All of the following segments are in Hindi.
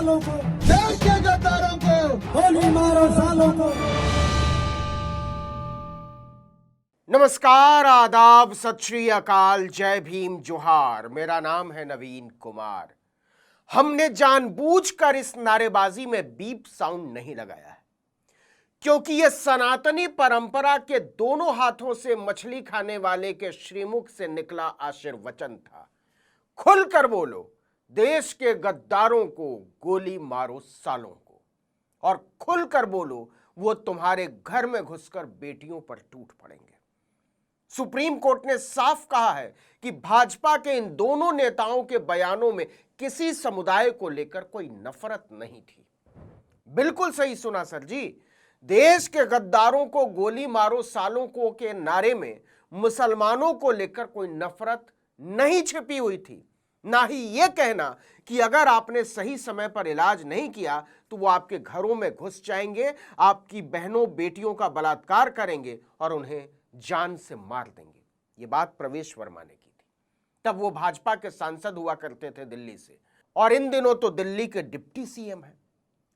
सालों को, देश के गद्दारों को गोली मारो सालों को। नमस्कार, आदाब, सत श्री अकाल, जय भीम, जोहार। मेरा नाम है नवीन कुमार। हमने जानबूझकर इस नारेबाजी में बीप साउंड नहीं लगाया है, क्योंकि यह सनातनी परंपरा के दोनों हाथों से मछली खाने वाले के श्रीमुख से निकला आशीर्वचन था। खुलकर बोलो, देश के गद्दारों को गोली मारो सालों को। और खुलकर बोलो, वो तुम्हारे घर में घुसकर बेटियों पर टूट पड़ेंगे। सुप्रीम कोर्ट ने साफ कहा है कि भाजपा के इन दोनों नेताओं के बयानों में किसी समुदाय को लेकर कोई नफरत नहीं थी। बिल्कुल सही सुना सर जी। देश के गद्दारों को गोली मारो सालों को के नारे में मुसलमानों को लेकर कोई नफरत नहीं छिपी हुई थी, ना ही यह कहना कि अगर आपने सही समय पर इलाज नहीं किया तो वो आपके घरों में घुस जाएंगे, आपकी बहनों बेटियों का बलात्कार करेंगे और उन्हें जान से मार देंगे। ये बात प्रवेश वर्मा ने की थी। तब वो भाजपा के सांसद हुआ करते थे दिल्ली से, और इन दिनों तो दिल्ली के डिप्टी सीएम हैं।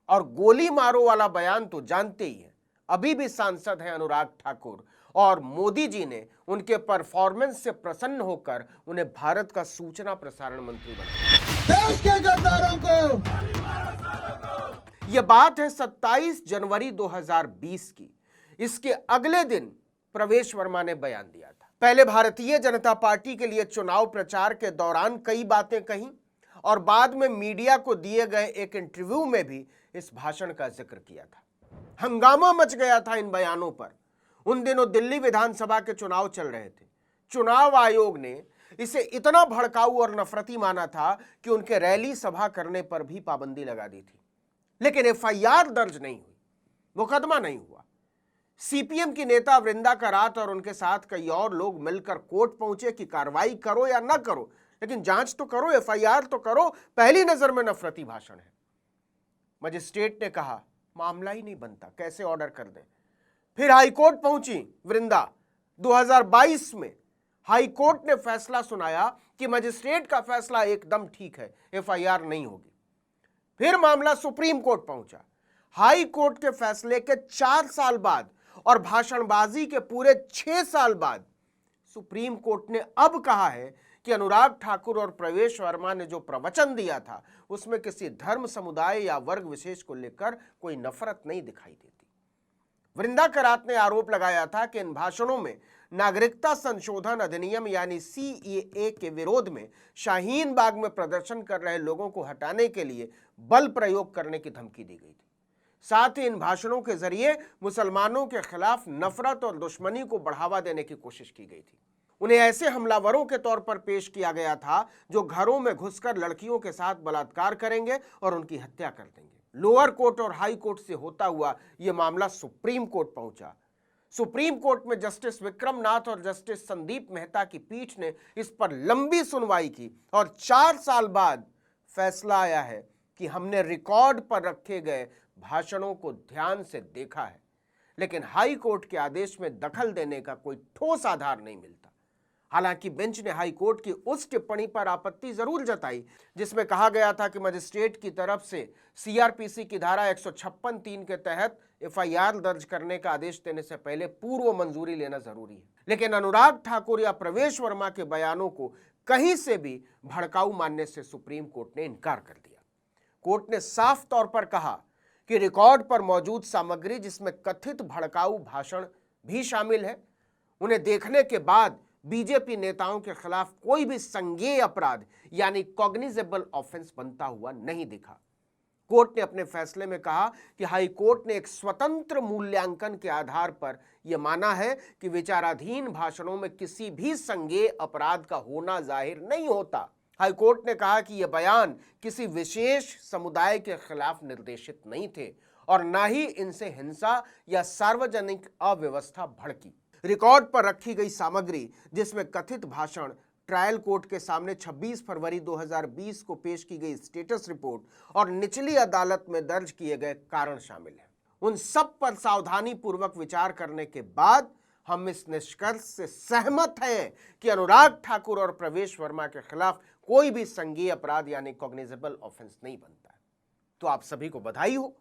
और गोली मारो वाला बयान तो जानते ही हैं, अभी भी सांसद हैं अनुराग ठाकुर, और मोदी जी ने उनके परफॉर्मेंस से प्रसन्न होकर उन्हें भारत का सूचना प्रसारण मंत्री बनाया। देश के गद्दारों को, यह बात है 27 जनवरी 2020 की। इसके अगले दिन प्रवेश वर्मा ने बयान दिया था। पहले भारतीय जनता पार्टी के लिए चुनाव प्रचार के दौरान कई बातें कही, और बाद में मीडिया को दिए गए एक इंटरव्यू में भी इस भाषण का जिक्र किया था। हंगामा मच गया था इन बयानों पर। उन दिनों दिल्ली विधानसभा के चुनाव चल रहे थे। चुनाव आयोग ने इसे इतना भड़काऊ और नफरती माना था कि उनके रैली सभा करने पर भी पाबंदी लगा दी थी। लेकिन एफआईआर दर्ज नहीं हुई, मुकदमा नहीं हुआ। सीपीएम की नेता वृंदा करात और उनके साथ कई और लोग मिलकर कोर्ट पहुंचे कि कार्रवाई करो या ना करो, लेकिन जांच तो करो, एफआईआर तो करो। पहली नजर में नफरती भाषण है। मजिस्ट्रेट ने कहा मामला ही नहीं बनता, कैसे ऑर्डर कर दें। फिर हाईकोर्ट पहुंची वृंदा। 2022 में हाईकोर्ट ने फैसला सुनाया कि मजिस्ट्रेट का फैसला एकदम ठीक है, एफआईआर नहीं होगी। फिर मामला सुप्रीम कोर्ट पहुंचा। हाई कोर्ट के फैसले के 4 साल बाद और भाषणबाजी के पूरे 6 साल बाद सुप्रीम कोर्ट ने अब कहा है कि अनुराग ठाकुर और प्रवेश वर्मा ने जो प्रवचन दिया था उसमें किसी धर्म, समुदाय या वर्ग विशेष को लेकर कोई नफरत नहीं दिखाई देती। वृंदा करात ने आरोप लगाया था कि इन भाषणों में नागरिकता संशोधन अधिनियम यानी सीएए के विरोध में शाहीन बाग में प्रदर्शन कर रहे लोगों को हटाने के लिए बल प्रयोग करने की धमकी दी गई थी। साथ ही इन भाषणों के जरिए मुसलमानों के खिलाफ नफरत और दुश्मनी को बढ़ावा देने की कोशिश की गई थी। उन्हें ऐसे हमलावरों के तौर पर पेश किया गया था जो घरों में घुसकर लड़कियों के साथ बलात्कार करेंगे और उनकी हत्या कर देंगे। लोअर कोर्ट और हाई कोर्ट से होता हुआ यह मामला सुप्रीम कोर्ट पहुंचा। सुप्रीम कोर्ट में जस्टिस विक्रम नाथ और जस्टिस संदीप मेहता की पीठ ने इस पर लंबी सुनवाई की, और 4 साल बाद फैसला आया है कि हमने रिकॉर्ड पर रखे गए भाषणों को ध्यान से देखा है, लेकिन हाई कोर्ट के आदेश में दखल देने का कोई ठोस आधार नहीं मिलता। हालांकि बेंच ने हाई कोर्ट की उस टिप्पणी पर आपत्ति जरूर जताई जिसमें कहा गया था कि मजिस्ट्रेट की तरफ से सीआरपीसी की धारा 156(3) के तहत एफआईआर दर्ज करने का आदेश देने से पहले पूर्व मंजूरी लेना जरूरी है। लेकिन अनुराग ठाकुर या प्रवेश वर्मा के बयानों को कहीं से भी भड़काऊ मानने से सुप्रीम कोर्ट ने इनकार कर दिया। कोर्ट ने साफ तौर पर कहा कि रिकॉर्ड पर मौजूद सामग्री जिसमें कथित भड़काऊ भाषण भी शामिल है, उन्हें देखने के बाद बीजेपी नेताओं के खिलाफ कोई भी संज्ञेय अपराध यानी कॉग्निजेबल ऑफेंस बनता हुआ नहीं दिखा। कोर्ट ने अपने फैसले में कहा कि हाई कोर्ट ने एक स्वतंत्र मूल्यांकन के आधार पर यह माना है कि विचाराधीन भाषणों में किसी भी संज्ञेय अपराध का होना जाहिर नहीं होता। हाई कोर्ट ने कहा कि यह बयान किसी विशेष समुदाय के खिलाफ निर्देशित नहीं थे और न ही इनसे हिंसा या सार्वजनिक अव्यवस्था भड़की। रिकॉर्ड पर रखी गई सामग्री जिसमें कथित भाषण, ट्रायल कोर्ट के सामने 26 फरवरी 2020 को पेश की गई स्टेटस रिपोर्ट और निचली अदालत में दर्ज किए गए कारण शामिल हैं। उन सब पर सावधानी पूर्वक विचार करने के बाद हम इस निष्कर्ष से सहमत हैं कि अनुराग ठाकुर और प्रवेश वर्मा के खिलाफ कोई भी संज्ञेय अपराध यानी कॉग्निजेबल ऑफेंस नहीं बनता है। तो आप सभी को बधाई हो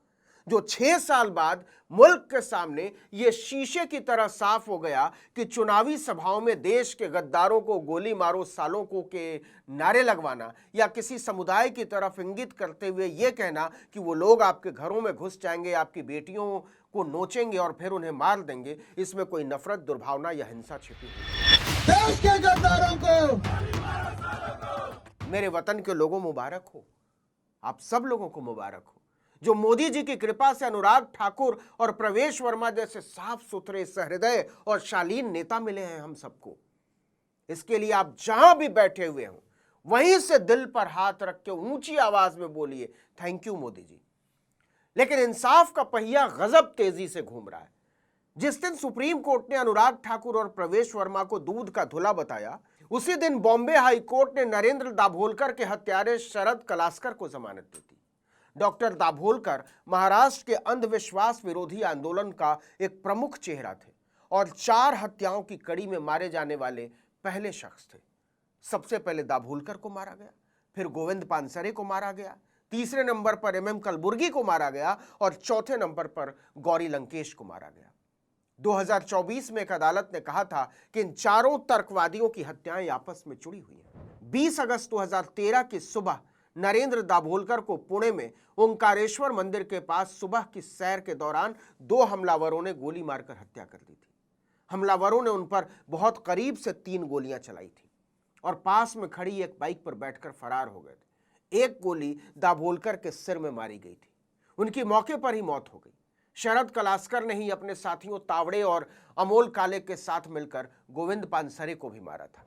जो 6 साल बाद मुल्क के सामने ये शीशे की तरह साफ हो गया कि चुनावी सभाओं में देश के गद्दारों को गोली मारो सालों को के नारे लगवाना या किसी समुदाय की तरफ इंगित करते हुए ये कहना कि वो लोग आपके घरों में घुस जाएंगे, आपकी बेटियों को नोचेंगे और फिर उन्हें मार देंगे, इसमें कोई नफरत, दुर्भावना या हिंसा छिपी हुई है। देश के गद्दारों को, मेरे वतन के लोगों मुबारक हो, आप सब लोगों को मुबारक हो जो मोदी जी की कृपा से अनुराग ठाकुर और प्रवेश वर्मा जैसे साफ सुथरे, सहृदय और शालीन नेता मिले हैं हम सबको। इसके लिए आप जहां भी बैठे हुए हो वहीं से दिल पर हाथ रख के ऊंची आवाज में बोलिए, थैंक यू मोदी जी। लेकिन इंसाफ का पहिया गजब तेजी से घूम रहा है। जिस दिन सुप्रीम कोर्ट ने अनुराग ठाकुर और प्रवेश वर्मा को दूध का धुला बताया, उसी दिन बॉम्बे हाई कोर्ट ने नरेंद्र दाभोलकर के हत्यारे शरद कलास्कर को जमानत दी थी। डॉक्टर दाभोलकर महाराष्ट्र के अंधविश्वास विरोधी आंदोलन का एक प्रमुख चेहरा थे और 4 हत्याओं की कड़ी में मारे जाने वाले पहले शख्स थे। सबसे पहले दाभोलकर को मारा गया, फिर गोविंद पानसरे को मारा गया, तीसरे नंबर पर MM कलबुर्गी को मारा गया और चौथे नंबर पर गौरी लंकेश को मारा गया। 2024 में एक अदालत ने कहा था कि इन चारों तर्कवादियों की हत्याएं आपस में जुड़ी हुई हैं। 20 अगस्त 2013 की सुबह नरेंद्र दाभोलकर को पुणे में ओंकारेश्वर मंदिर के पास सुबह की सैर के दौरान 2 हमलावरों ने गोली मारकर हत्या कर दी थी। हमलावरों ने उन पर बहुत करीब से 3 गोलियां चलाई थी और पास में खड़ी एक बाइक पर बैठकर फरार हो गए थे। एक गोली दाभोलकर के सिर में मारी गई थी। उनकी मौके पर ही मौत हो गई। शरद कलास्कर ने ही अपने साथियों तावड़े और अमोल काले के साथ मिलकर गोविंद पानसरे को भी मारा था।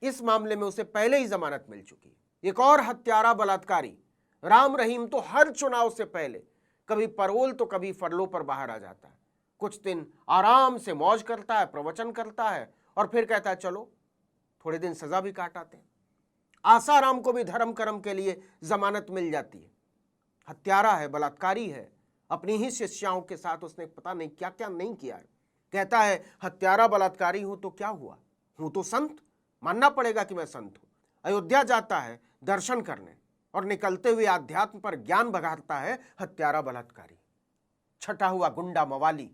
इस मामले में उसे पहले ही जमानत मिल चुकी है। एक और हत्यारा बलात्कारी राम रहीम तो हर चुनाव से पहले कभी पैरोल तो कभी फरलों पर बाहर आ जाता है। कुछ दिन आराम से मौज करता है, प्रवचन करता है और फिर कहता है चलो थोड़े दिन सजा भी काट आते हैं। आसाराम को भी धर्म कर्म के लिए जमानत मिल जाती है। हत्यारा है, बलात्कारी है, अपनी ही शिष्याओं के साथ उसने पता नहीं क्या क्या नहीं किया है। कहता है हत्यारा बलात्कारी हूं तो क्या हुआ, हूं तो संत, मानना पड़ेगा कि मैं संत हूं। अयोध्या जाता है दर्शन करने और निकलते हुए आध्यात्म पर ज्ञान बघारता है हत्यारा बलात्कारी। छठा हुआ गुंडा मवाली।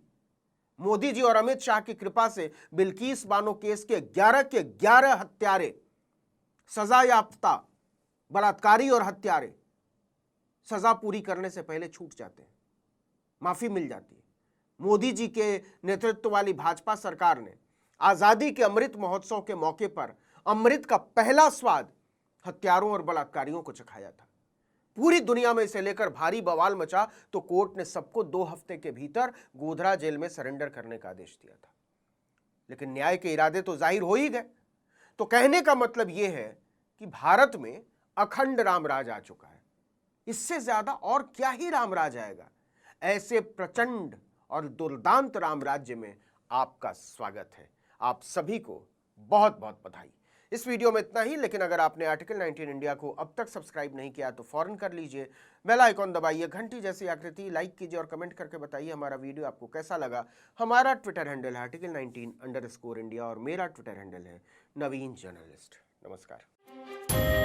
मोदी जी और अमित शाह की कृपा से बिल्किस बानो केस के 11 के 11 हत्यारे सजा याफ्ता बलात्कारी और हत्यारे सजा पूरी करने से पहले छूट जाते हैं, माफी मिल जाती है। मोदी जी के नेतृत्व वाली भाजपा सरकार ने आजादी के अमृत महोत्सव के मौके पर अमृत का पहला स्वाद हत्यारों और बलात्कारियों को चखाया था। पूरी दुनिया में इसे लेकर भारी बवाल मचा तो कोर्ट ने सबको 2 हफ्ते के भीतर गोधरा जेल में सरेंडर करने का आदेश दिया था। लेकिन न्याय के इरादे तो जाहिर हो ही गए। तो कहने का मतलब यह है कि भारत में अखंड रामराज आ चुका है। इससे ज्यादा और क्या ही रामराज आएगा। ऐसे प्रचंड और दुर्दांत रामराज्य में आपका स्वागत है। आप सभी को बहुत बहुत बधाई। इस वीडियो में इतना ही, लेकिन अगर आपने आर्टिकल 19 इंडिया को अब तक सब्सक्राइब नहीं किया तो फौरन कर लीजिए। बेल आइकॉन दबाइए, घंटी जैसी आकृति लाइक कीजिए और कमेंट करके बताइए हमारा वीडियो आपको कैसा लगा। हमारा ट्विटर हैंडल है article19_India और मेरा ट्विटर हैंडल है नवीन जर्नलिस्ट। नमस्कार।